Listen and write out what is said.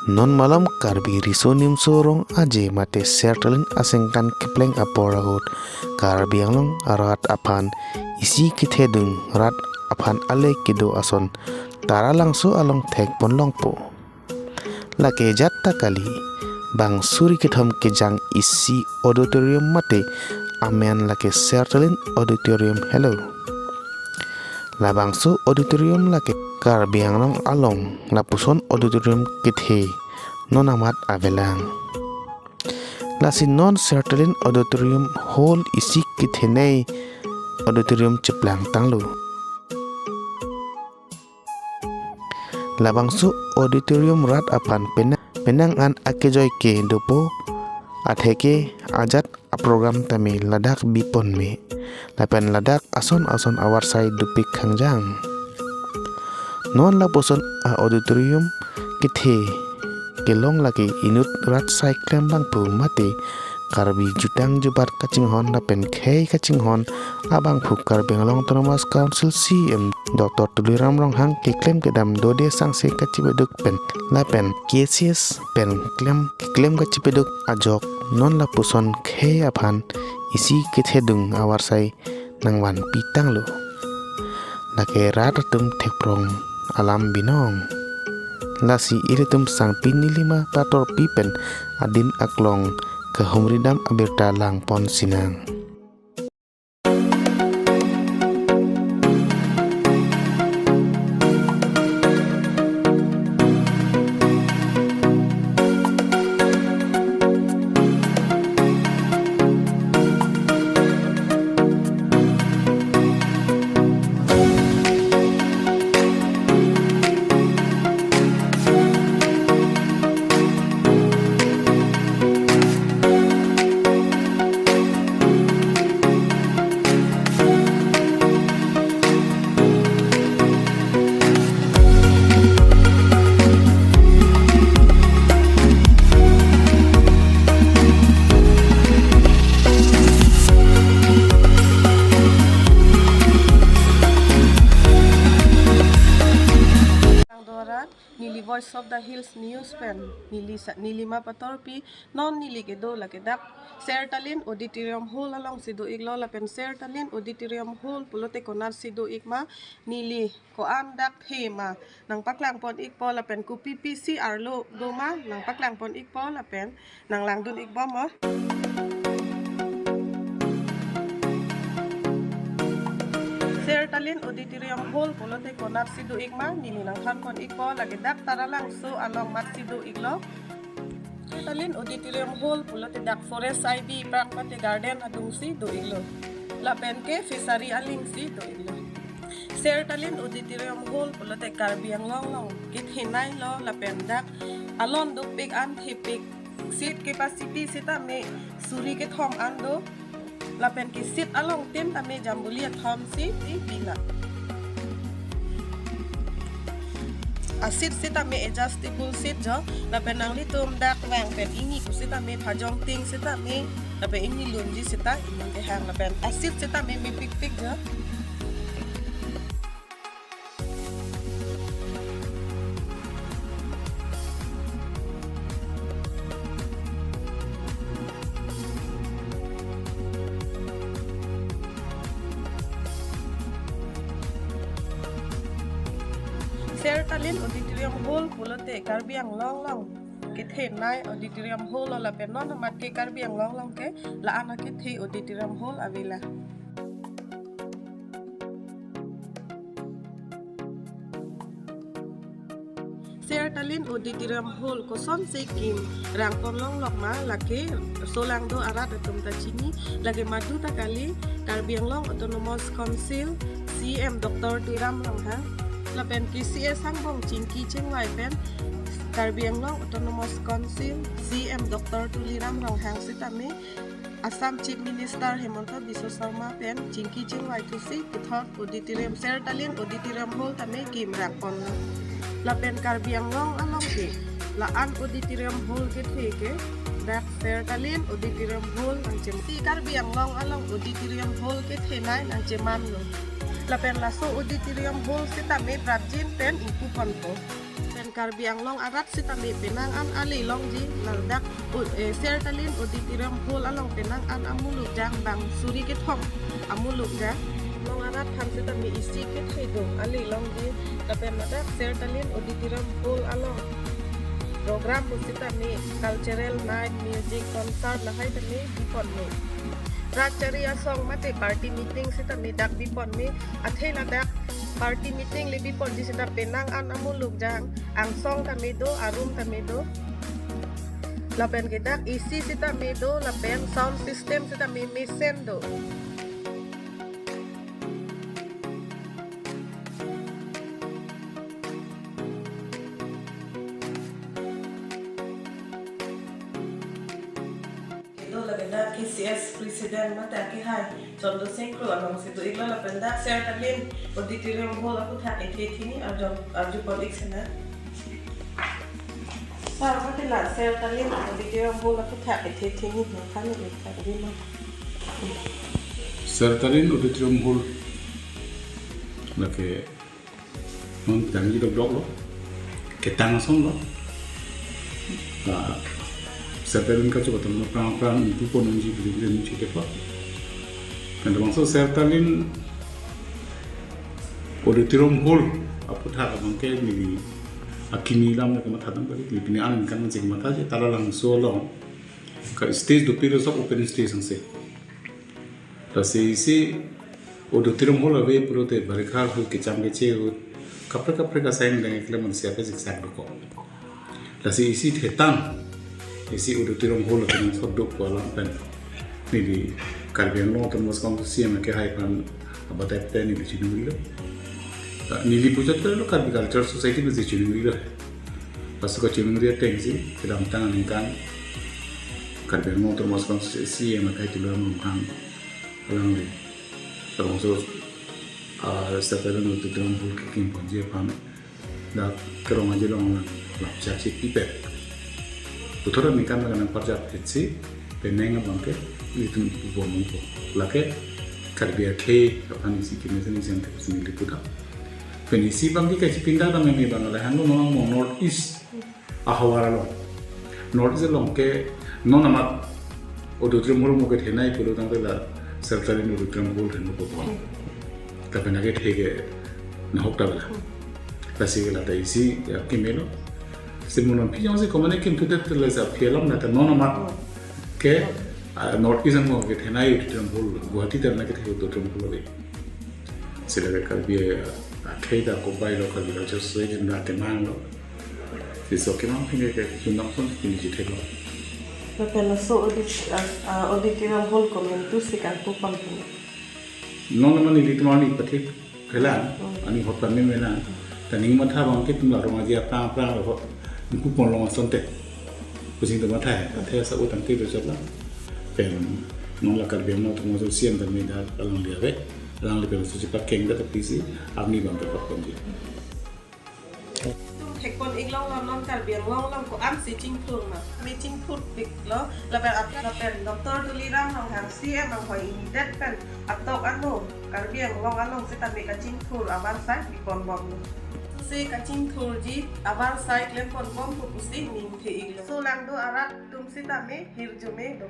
Non malam karbi risonim sorong aje mate sertalin asengkan kepleng aporagot karbi anglong arat apan isi kithedung rat apan ale kido ason tara langso along thek pon longpo lake jatta kali bang suri kitham kejang isi auditorium mate amen lake sertalin auditorium hello labangso auditorium lake karbi anglong along lapuson auditorium kithe non amat avelang lasi non sertalin auditorium hall isi kithenei auditorium ceplang tanglu labangso auditorium rat apan penang an akejoy ke dopo atheke ajat a program tami ladak bipon me lapen ladak ason awar sai dupik khangjang non laposon a auditorium kithe kelong lagi inut rat sai klem bang pu mate karbi jutang jubat kacing hon lapen khei kacing hon abang phuk karbi ngalong autonomous council CM Dr. Tuliram Ronghang ke klem kedam dode sang se kacibeduk pen lapen KCS pen klem kacibeduk ajok non lapuson khei aphan isi kithedung awar sai nangwan pitang lo lake rat tum thekprong alam binong lasi iritum sang pinilima pator pipen adim aklong ke humridam abirta lang pon sinang Nili Voice of the Hills News Pen nili mapatorpi non nili gedo lakedak sertalin auditorium hall along sido iglo lapen sertalin auditorium hall pulote konar sido ikma nili ko andak hema nang paklang pon ikpo lapen ku PPC arlo doma nang paklang pon ikpo lapen nang langdun ikbo mo sertalin auditorium hall pulote konar sido ikma nili nang kon ikpo lagedak tara langso along mat sido iglo sertalin auditorium hall pulote dak forest ivy park pate garden adung sido iglo lapen ke fishery aling sido iglo sertalin auditorium hall pulote karbi ang longlong kit hinay lo lapen dak alon dupik an hipik seat capacity sita me suri ke thom ando lapen ki sit along tim tame jambulia thom si ti pila asit sita me adjustable seat jo lapen nang litum dak wang pen ini ku sita me phajong ting sita me lapen ini lunji sita imang tehang lapen asit sita me pik jo sertalin auditorium hall pulote karbi ang longlong kithe nai auditorium hall la penon mat ke karbi ang longlong ke la ana kithe auditorium hall avila sertalin auditorium hall koson se kim rangpon longlok ma lake solang do arat atum tachini lage madu takali karbi ang long autonomous council CM Dr. Tuliram Ronghang lapen KCS hangbong chinki chengwai pen karbi anglong autonomous council CM Dr. Tuliram Ronghang sitame Assam Chief Minister Hemanta Biswa Sarma pen chinki chengwai tusi puthot auditorium sertalin auditorium hall tame kim rakpon lapen karbi anglong along ke laan auditorium hall ke theke dak sertalin auditorium hall ang chem karbi anglong along auditorium hall ke thenai ang cheman lo lapen laso auditorium hall sita me prajin pen ipu panpo lapen Karbi Anglong arat sitami penangan ali long ji laldak sertalin auditorium hall along penangan amuluk jang bang suri kithong amuluk jang long arat han sitami isi kithido ali long ji lapen ladak sertalin auditorium hall along program sitami cultural night music concert lahai tami dipon me Racharia song mate party meeting sitami dak dipon me athai ladak party meeting lebih pon di sita penang an amuluk jang ang song tamedo arum tamedo lapen gedak isi sita medo lapen sound system sita mesendo Lapenda KCS Presiden mata ki hai chondo sengkro along situ igla lapenda sertalin auditorium hall aku tha ethini arju polik sana par mate la sertalin auditorium hall aku tha ethini makhan lekha dima sertalin auditorium hall lake non janji do blog lo ketang son lo sertalin ka coba teman perang itu pun menjadi beli cerita apa kan termasuk sertalin auditorium hall apa tak mungkin ni akini lam nak mata dan balik ni an kan menjadi mata je tala lang solong ka stage do piro sok open stage angse tasi auditorium hall ave puro te barikar ho kicam ke che kapre ka sayang dengan iklan manusia pe zigzag do ko tasi isi thetan isi auditorium hall kan sodok wala pen ni di Karbiang Long termas konstitusi yang ke hai pan abatai pe ni bichi nuri ni li pujat lo Karbi Culture Society bi bichi nuri lo pas ko chinuri tengsi kedam tangan kan Karbiang Long termas konstitusi yang ke tulang mungkang alang li termasuk sertalin auditorium hall kikim ponje pan da kerong aja long la chachi pipet Putra ni kan dengan parjat kecil, penengah bangke itu bomong po. Lake Karbiak ke apa ni sih kini seni sendiri putra. Penisi bangke kaci pindah tapi ni bang lah hanu nong mau North East ahawara lo. North East long ke non amat auditorium hall mau ke henai puluh tanggal lah sertalin auditorium hall henu po. Tapi nak ke nahok dah lah. Pasti lah isi ya kimelo. Simulan pijang sih komane kim tuh terlesa film nata nona mat ke North East mau ke henai auditorium hall Guwahati terna ke auditorium hall le. Sila Karbi akhirnya aku bayar lo Karbi Culture Society na temang lo. Sisa kemang pinggir ke jundang pun pinggir jithe lo. Lapena so auditorium hall komentu sih kan tu pampu. Nona mani di temani pati kelan ani hotan ni mena. Taning mata bangkit tumla romaji apa lo. Aku pun long sonte, pusing tempat saya sebut nanti tu sahaja. Pen nolak Karbiang Long termasuk sian dan medan alang dia be, alang lebih cepat keng dah tapi si abni bang berapa konji. Hekon iglang non Karbiang Long ko am si cingpur ma, mi cingpur pik lo, lapen doktor tuliram long hang si emang hoi indet pen atau anu Karbiang Long along kita mi cingpur abar sai di pon bom. Se kacing thurji abar site len pon bom pu pusi ning the iglo so lang do arat tum sita me hirjume do